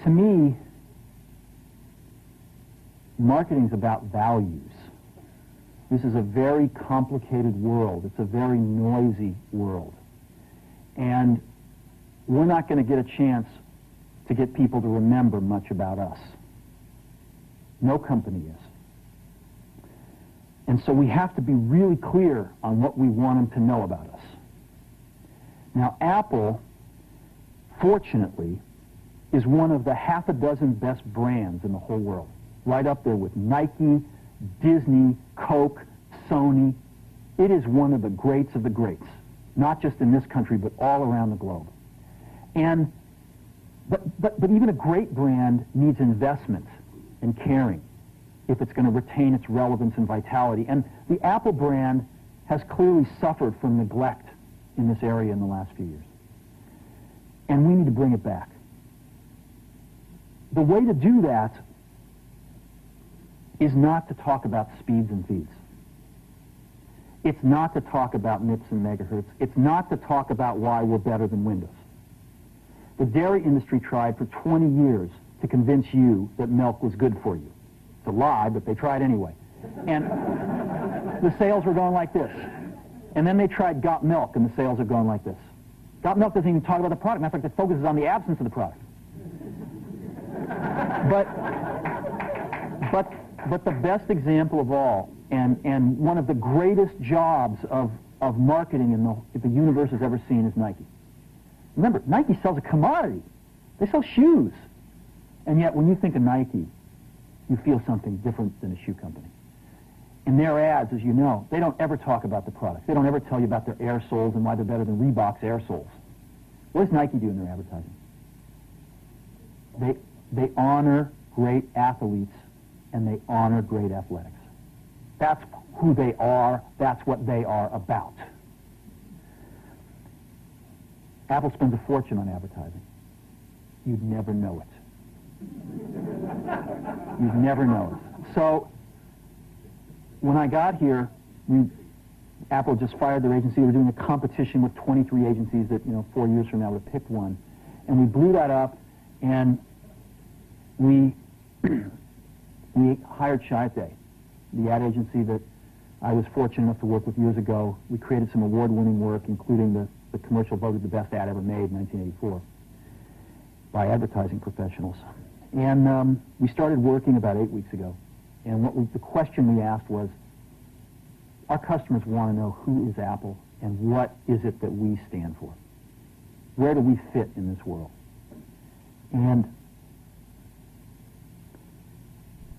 To me, marketing is about values. This is a very complicated world. It's a very noisy world. And we're not going to get a chance to get people to remember much about us. No company is. And so we have to be really clear on what we want them to know about us. Now, Apple, fortunately, is one of the half a dozen best brands in the whole world. Right up there with Nike, Disney, Coke, Sony. It is one of the greats of the greats, not just in this country, but all around the globe. And but even a great brand needs investment and caring if it's going to retain its relevance and vitality. And the Apple brand has clearly suffered from neglect in this area in the last few years. And we need to bring it back. The way to do that is not to talk about speeds and feeds. It's not to talk about MIPS and megahertz. It's not to talk about why we're better than Windows. The dairy industry tried for 20 years to convince you that milk was good for you. It's a lie, but they tried anyway. And the sales were going like this. And then they tried Got Milk, and the sales are going like this. Got Milk doesn't even talk about the product. Matter of fact, it focuses on the absence of the product. But the best example of all, and one of the greatest jobs of marketing the universe has ever seen is Nike. Remember, Nike sells a commodity. They sell shoes. And yet, when you think of Nike, you feel something different than a shoe company. In their ads, as you know, they don't ever talk about the product. They don't ever tell you about their air soles and why they're better than Reebok's air soles. What does Nike do in their advertising? They honor great athletes and they honor great athletics. That's who they are. That's what they are about. Apple spends a fortune on advertising. You'd never know it. You'd never know it. So when I got here, Apple just fired their agency. We were doing a competition with 23 agencies that, 4 years from now would have picked one. And we blew that up, and we hired Chiat, the ad agency that I was fortunate enough to work with years ago. We created some award-winning work, including the commercial voted the best ad ever made in 1984 by advertising professionals. And we started working about 8 weeks ago. And the question we asked was, our customers want to know who is Apple and what is it that we stand for? Where do we fit in this world? And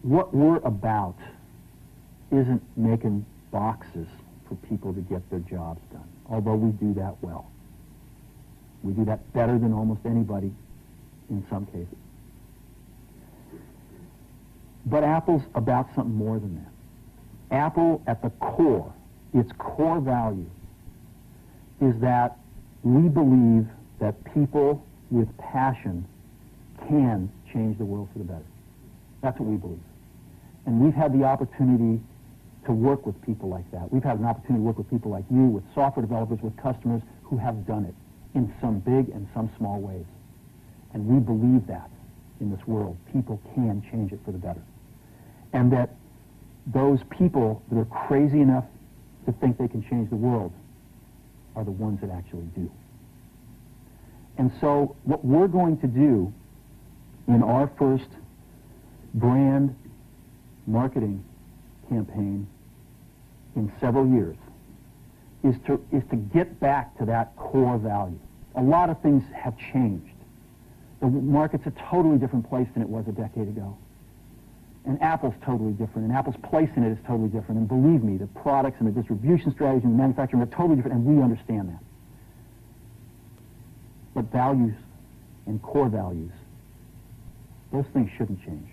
what we're about isn't making boxes for people to get their jobs done, although we do that well. We do that better than almost anybody in some cases. But Apple's about something more than that. Apple, at the core, its core value, is that we believe that people with passion can change the world for the better. That's what we believe. And we've had the opportunity to work with people like that. We've had an opportunity to work with people like you, with software developers, with customers who have done it in some big and some small ways. And we believe that in this world. People can change it for the better. And that those people that are crazy enough to think they can change the world are the ones that actually do. And so what we're going to do in our first brand marketing campaign in several years is to get back to that core value. A lot of things have changed. The market's a totally different place than it was a decade ago. And Apple's totally different, and Apple's place in it is totally different. And believe me, the products and the distribution strategy and the manufacturing are totally different, and we understand that. But values and core values, those things shouldn't change.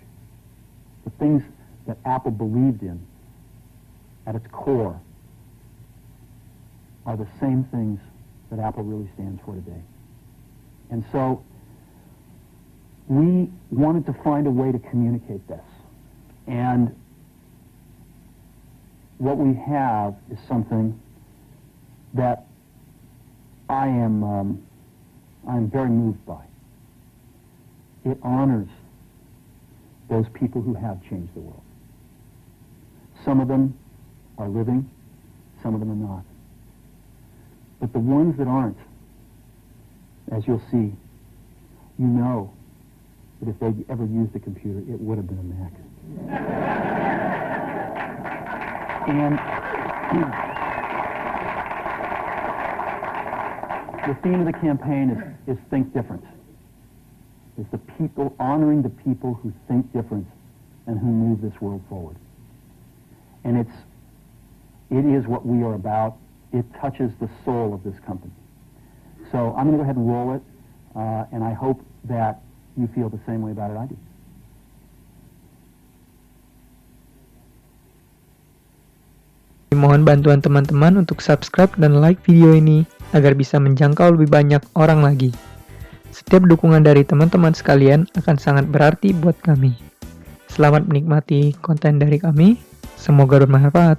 The things that Apple believed in at its core are the same things that Apple really stands for today. And so we wanted to find a way to communicate this. And what we have is something that I'm very moved by. it honors those people who have changed the world. Some of them are living, some of them are not. But the ones that aren't, as you'll see, you know that if they'd ever used a computer, it would have been a Mac. And the theme of the campaign is Think Different. It's the people, honoring the people who think different and who move this world forward. And it is what we are about. It touches the soul of this company. So I'm going to go ahead and roll it, and I hope that you feel the same way about it I do. Mohon bantuan teman-teman untuk subscribe dan like video ini agar bisa menjangkau lebih banyak orang lagi. Setiap dukungan dari teman-teman sekalian akan sangat berarti buat kami. Selamat menikmati konten dari kami. Semoga bermanfaat.